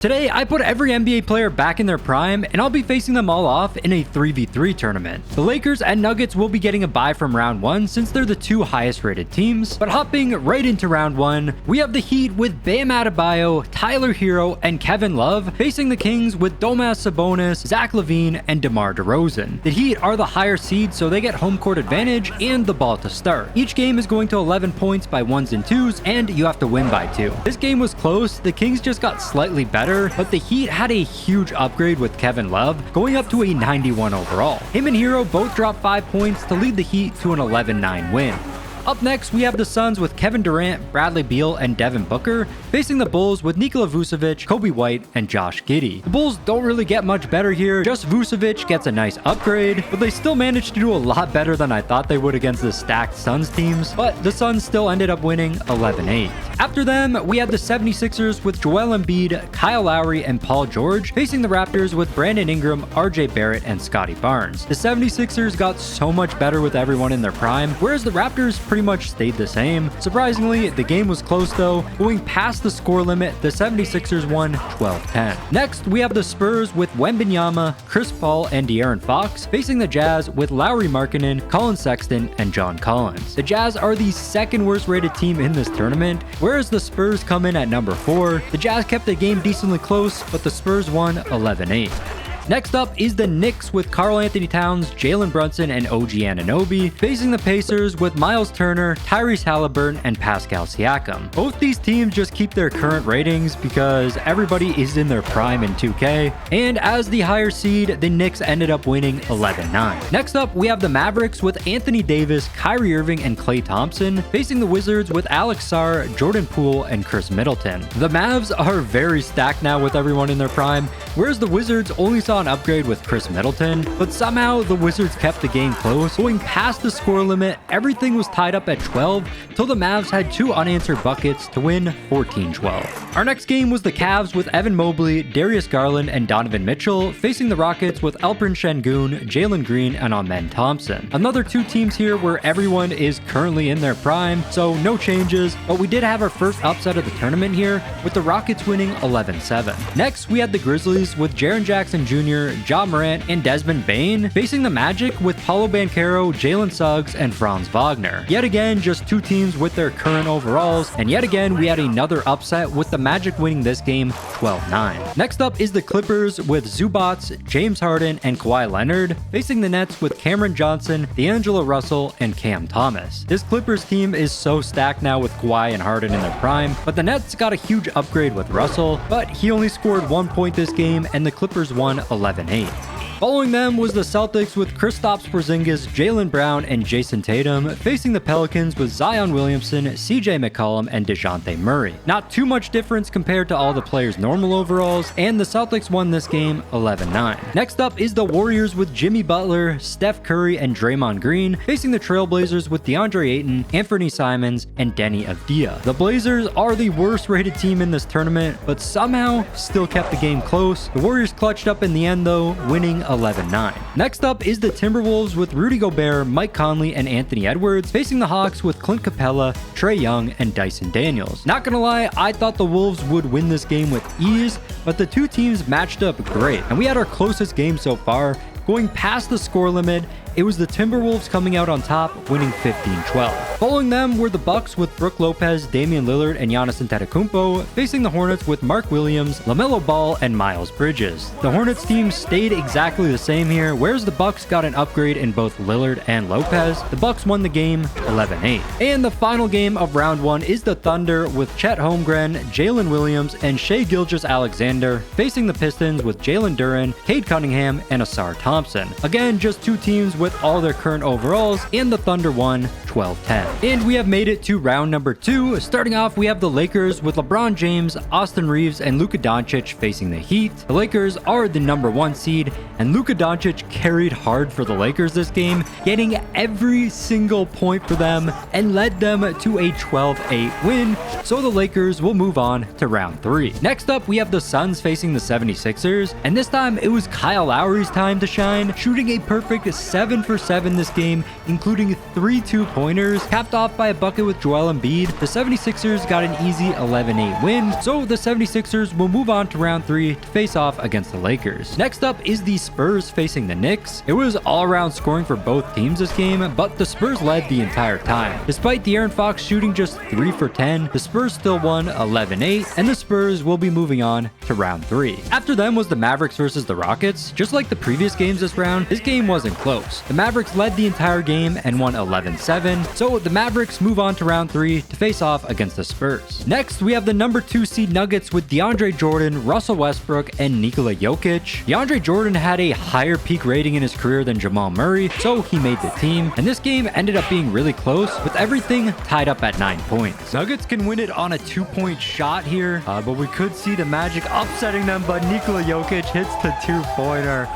Today, I put every NBA player back in their prime, and I'll be facing them all off in a 3v3 tournament. The Lakers and Nuggets will be getting a bye from round 1 since they're the two highest rated teams, but hopping right into round 1, we have the Heat with Bam Adebayo, Tyler Hero, and Kevin Love facing the Kings with Domas Sabonis, Zach LaVine, and DeMar DeRozan. The Heat are the higher seed, so they get home court advantage and the ball to start. Each game is going to 11 points by 1s and 2s, and you have to win by 2. This game was close, the Kings just got slightly better, but the Heat had a huge upgrade with Kevin Love, going up to a 91 overall. Him and Hero both dropped 5 points to lead the Heat to an 11-9 win. Up next, we have the Suns with Kevin Durant, Bradley Beal, and Devin Booker facing the Bulls with Nikola Vucevic, Kobe White, and Josh Giddey. The Bulls don't really get much better here, just Vucevic gets a nice upgrade, but they still managed to do a lot better than I thought they would against the stacked Suns teams, but the Suns still ended up winning 11-8. After them, we had the 76ers with Joel Embiid, Kyle Lowry, and Paul George facing the Raptors with Brandon Ingram, RJ Barrett, and Scotty Barnes. The 76ers got so much better with everyone in their prime, whereas the Raptors pretty much stayed the same. Surprisingly, the game was close though. Going past the score limit, the 76ers won 12-10. Next, we have the Spurs with Wembanyama, Chris Paul, and De'Aaron Fox facing the Jazz with Lauri Markkanen, Colin Sexton, and John Collins. The Jazz are the second worst rated team in this tournament, whereas the Spurs come in at number 4. The Jazz kept the game decently close, but the Spurs won 11-8. Next up is the Knicks with Karl Anthony Towns, Jalen Brunson, and OG Anunoby facing the Pacers with Miles Turner, Tyrese Halliburton, and Pascal Siakam. Both these teams just keep their current ratings because everybody is in their prime in 2K, and as the higher seed, the Knicks ended up winning 11-9. Next up, we have the Mavericks with Anthony Davis, Kyrie Irving, and Klay Thompson facing the Wizards with Alex Sarr, Jordan Poole, and Chris Middleton. The Mavs are very stacked now with everyone in their prime, whereas the Wizards only saw an upgrade with Chris Middleton, but somehow the Wizards kept the game close. Going past the score limit, everything was tied up at 12 till the Mavs had 2 unanswered buckets to win 14-12. Our next game was the Cavs with Evan Mobley, Darius Garland, and Donovan Mitchell facing the Rockets with Alperen Şengün, Jalen Green, and Amen Thompson. Another 2 teams here where everyone is currently in their prime, so no changes, but we did have our first upset of the tournament here with the Rockets winning 11-7. Next, we had the Grizzlies with Jaren Jackson Jr., Ja Morant, and Desmond Bane facing the Magic with Paolo Banchero, Jalen Suggs, and Franz Wagner. Yet again, just 2 teams with their current overalls, and yet again, we had another upset with the Magic winning this game 12-9. Next up is the Clippers with Zubats, James Harden, and Kawhi Leonard facing the Nets with Cameron Johnson, D'Angelo Russell, and Cam Thomas. This Clippers team is so stacked now with Kawhi and Harden in their prime, but the Nets got a huge upgrade with Russell, but he only scored 1 point this game, and the Clippers won 11-8. Following them was the Celtics with Kristaps Porzingis, Jaylen Brown, and Jason Tatum facing the Pelicans with Zion Williamson, CJ McCollum, and DeJounte Murray. Not too much difference compared to all the players' normal overalls, and the Celtics won this game 11-9. Next up is the Warriors with Jimmy Butler, Steph Curry, and Draymond Green facing the Trailblazers with DeAndre Ayton, Anthony Simons, and Denny Avdia. The Blazers are the worst rated team in this tournament, but somehow still kept the game close. The Warriors clutched up in the end though, winning 11-9. Next up is the Timberwolves with Rudy Gobert, Mike Conley, and Anthony Edwards facing the Hawks with Clint Capella, Trae Young, and Dyson Daniels. Not gonna lie, I thought the Wolves would win this game with ease, but the 2 teams matched up great, and we had our closest game so far. Going past the score limit, it was the Timberwolves coming out on top, winning 15-12. Following them were the Bucks with Brook Lopez, Damian Lillard, and Giannis Antetokounmpo facing the Hornets with Mark Williams, LaMelo Ball, and Miles Bridges. The Hornets team stayed exactly the same here, whereas the Bucks got an upgrade in both Lillard and Lopez. The Bucks won the game 11-8. And the final game of round 1 is the Thunder with Chet Holmgren, Jalen Williams, and Shai Gilgeous-Alexander facing the Pistons with Jalen Duren, Cade Cunningham, and Asar Thompson. Again, just 2 teams with all their current overalls, and the Thunder won 12-10. And we have made it to round number 2. Starting off, we have the Lakers with LeBron James, Austin Reeves, and Luka Doncic facing the Heat. The Lakers are the number 1 seed, and Luka Doncic carried hard for the Lakers this game, getting every single point for them and led them to a 12-8 win, so the Lakers will move on to round 3. Next up, we have the Suns facing the 76ers, and this time it was Kyle Lowry's time to shine, shooting a perfect 7 7 for 7 this game, including 3 2-pointers, capped off by a bucket with Joel Embiid. The 76ers got an easy 11-8 win, so the 76ers will move on to round 3 to face off against the Lakers. Next up is the Spurs facing the Knicks. It was all-around scoring for both teams this game, but the Spurs led the entire time. Despite De'Aaron Fox shooting just 3 for 10, the Spurs still won 11-8, and the Spurs will be moving on to round 3. After them was the Mavericks versus the Rockets. Just like the previous games this round, this game wasn't close. The Mavericks led the entire game and won 11-7, so the Mavericks move on to round 3 to face off against the Spurs. Next, we have the number 2 seed Nuggets with DeAndre Jordan, Russell Westbrook, and Nikola Jokic. DeAndre Jordan had a higher peak rating in his career than Jamal Murray, so he made the team, and this game ended up being really close with everything tied up at 9 points. Nuggets can win it on a 2-point shot here, but we could see the Magic upsetting them, but Nikola Jokic hits the 2-pointer.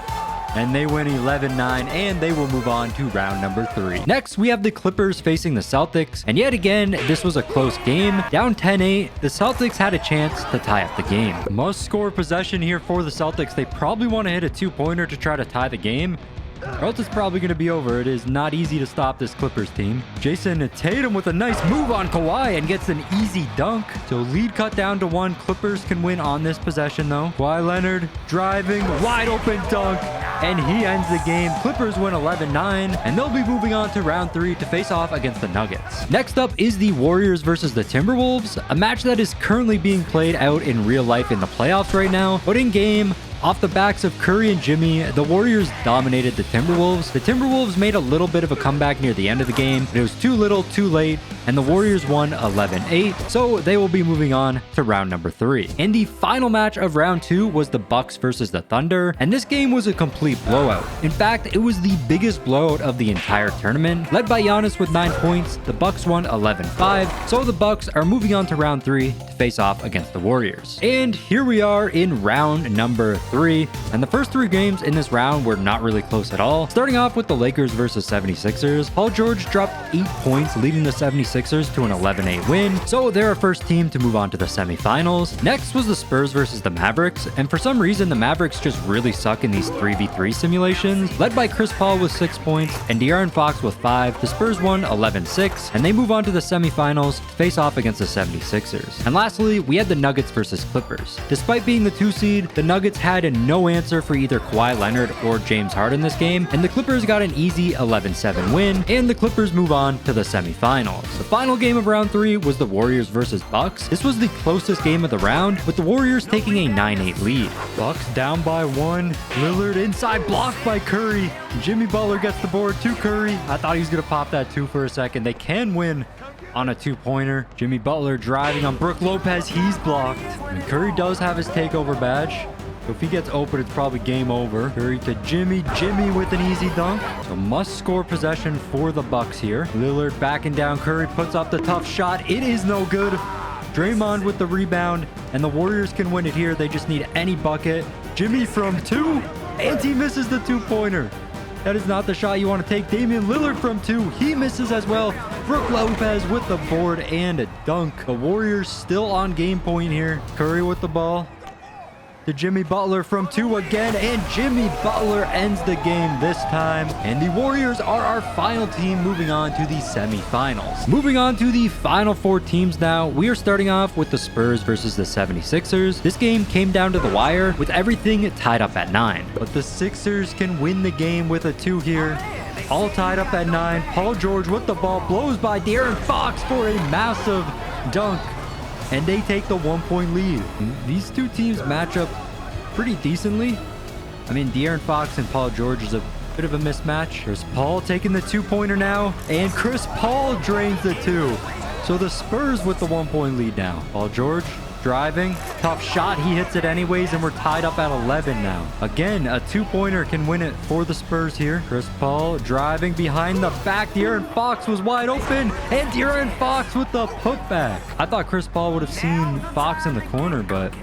And they win 11-9, and they will move on to round number 3. Next, we have the Clippers facing the Celtics, and yet again, this was a close game. Down 10-8, the Celtics had a chance to tie up the game. Must-score possession here for the Celtics. They probably want to hit a 2-pointer to try to tie the game, or else it's probably going to be over. It is not easy to stop this Clippers team. Jason Tatum with a nice move on Kawhi and gets an easy dunk. So lead cut down to 1. Clippers can win on this possession though. Kawhi Leonard driving, wide open dunk, and he ends the game. Clippers win 11-9, and they'll be moving on to round 3 to face off against the Nuggets. Next up is the Warriors versus the Timberwolves, a match that is currently being played out in real life in the playoffs right now, but in game, off the backs of Curry and Jimmy, the Warriors dominated the Timberwolves. The Timberwolves made a little bit of a comeback near the end of the game, but it was too little, too late, and the Warriors won 11-8, so they will be moving on to round number 3. And the final match of round 2 was the Bucks versus the Thunder, and this game was a complete blowout. In fact, it was the biggest blowout of the entire tournament. Led by Giannis with 9 points, the Bucks won 11-5, so the Bucks are moving on to round 3 to face off against the Warriors. And here we are in round number 3, and the first 3 games in this round were not really close at all. Starting off with the Lakers versus 76ers, Paul George dropped 8 points, leading the 76ers to an 11-8 win, so they're a first team to move on to the semifinals. Next was the Spurs versus the Mavericks, and for some reason the Mavericks just really suck in these 3v3 simulations. Led by Chris Paul with 6 points and De'Aaron Fox with 5, the Spurs won 11-6, and they move on to the semifinals to face off against the 76ers. And lastly, we had the Nuggets versus Clippers. Despite being the 2 seed, the Nuggets had no answer for either Kawhi Leonard or James Harden this game, and the Clippers got an easy 11-7 win, and the Clippers move on to the semifinals. The final game of round 3 was the Warriors versus Bucks. This was the closest game of the round, with the Warriors taking a 9-8 lead. Bucks down by 1. Lillard inside, blocked by Curry. Jimmy Butler gets the board to Curry. I thought he was going to pop that 2 for a second. They can win on a 2-pointer. Jimmy Butler driving on Brook Lopez. He's blocked. And Curry does have his takeover badge. So if he gets open, it's probably game over. Curry to Jimmy. Jimmy with an easy dunk. So must score possession for the Bucks here. Lillard backing down. Curry puts up the tough shot. It is no good. Draymond with the rebound. And the Warriors can win it here. They just need any bucket. Jimmy from 2. And he misses the 2-pointer. That is not the shot you want to take. Damian Lillard from 2. He misses as well. Brook Lopez with the board and a dunk. The Warriors still on game point here. Curry with the ball. To Jimmy Butler from 2 again, and Jimmy Butler ends the game this time. And the Warriors are our final team moving on to the semifinals. Moving on to the final 4 teams now, we are starting off with the Spurs versus the 76ers. This game came down to the wire with everything tied up at 9. But the Sixers can win the game with a 2 here. All tied up at 9. Paul George with the ball, blows by De'Aaron Fox for a massive dunk. And they take the 1-point lead. These 2 teams match up pretty decently. I mean, De'Aaron Fox and Paul George is a bit of a mismatch. Chris Paul taking the 2-pointer now, and Chris Paul drains the 2. So the Spurs with the 1-point lead now. Paul George driving, tough shot, he hits it anyways, and we're tied up at 11 now. Again, a 2-pointer can win it for the Spurs here. Chris Paul driving behind the back. De'Aaron Fox was wide open, and De'Aaron Fox with the putback. I thought Chris Paul would have seen Fox in the corner, but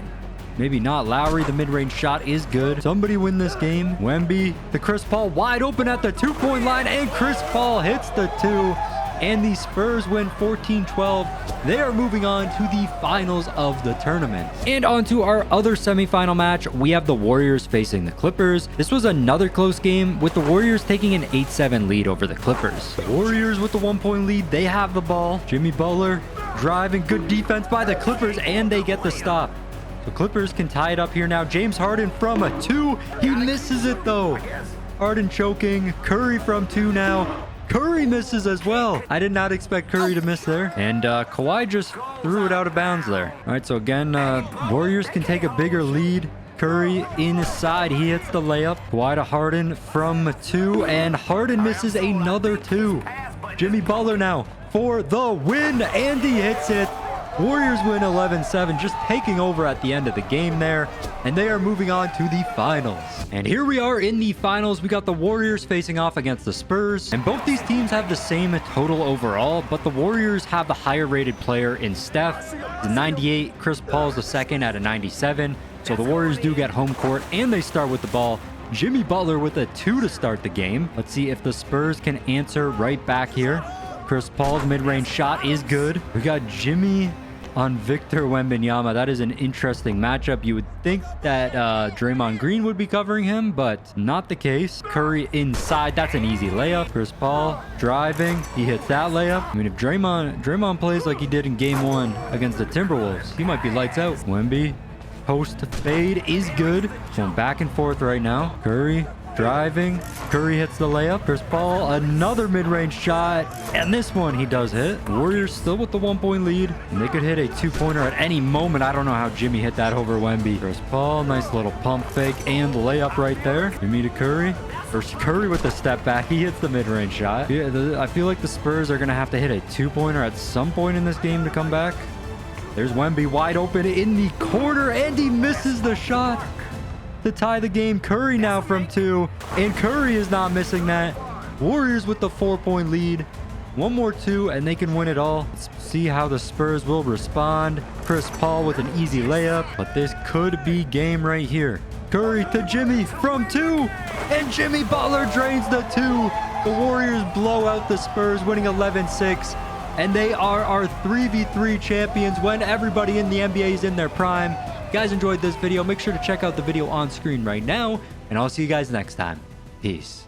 maybe not. Lowry, the mid-range shot is good. Somebody win this game. Wemby, the Chris Paul wide open at the 2-point line, and Chris Paul hits the 2. and the Spurs win 14-12. They are moving on to the finals of the tournament. And on to our other semifinal match, we have the Warriors facing the Clippers. This was another close game with the Warriors taking an 8-7 lead over the Clippers. The Warriors with the 1-point lead, they have the ball. Jimmy Butler driving, good defense by the Clippers, and they get the stop. The Clippers can tie it up here now. James Harden from a 2. He misses it though. Harden choking. Curry from 2 now. Curry misses as well. I did not expect Curry to miss there. And Kawhi just threw it out of bounds there. All right, so again, Warriors can take a bigger lead. Curry inside. He hits the layup. Kawhi to Harden from 2. And Harden misses another 2. Jimmy Butler now for the win. And he hits it. Warriors win 11-7, just taking over at the end of the game there, and they are moving on to the finals. And here we are in the finals. We got the Warriors facing off against the Spurs, and both these teams have the same total overall, but the Warriors have the higher rated player in Steph, the 98. Chris Paul's the second at a 97, so the Warriors do get home court, and they start with the ball. Jimmy Butler with a 2 to start the game. Let's see if the Spurs can answer right back here. Chris Paul's mid-range shot is good. We got Jimmy on Victor Wembanyama. That is an interesting matchup. You would think that Draymond Green would be covering him, but not the case. Curry inside. That's an easy layup. Chris Paul driving. He hits that layup. I mean, if Draymond plays like he did in game 1 against the Timberwolves, he might be lights out. Wemby post fade is good. Going back and forth right now. Curry driving. Curry hits the layup. Chris Paul, another mid-range shot. And this one he does hit. Warriors still with the 1-point lead. And they could hit a 2-pointer at any moment. I don't know how Jimmy hit that over Wemby. Chris Paul, nice little pump fake and the layup right there. Jimmy to Curry. First Curry with the step back. He hits the mid-range shot. I feel like the Spurs are going to have to hit a 2-pointer at some point in this game to come back. There's Wemby wide open in the corner, and he misses the shot to tie the game. Curry now from 2, and Curry is not missing that. Warriors with the 4-point lead. One more 2, and they can win it all. Let's see how the Spurs will respond. Chris Paul with an easy layup, but this could be game right here. Curry to Jimmy from 2, and Jimmy Butler drains the 2. The Warriors blow out the Spurs, winning 11-6. And they are our 3v3 champions when everybody in the NBA is in their prime. If you guys enjoyed this video, make sure to check out the video on screen right now, and I'll see you guys next time. Peace.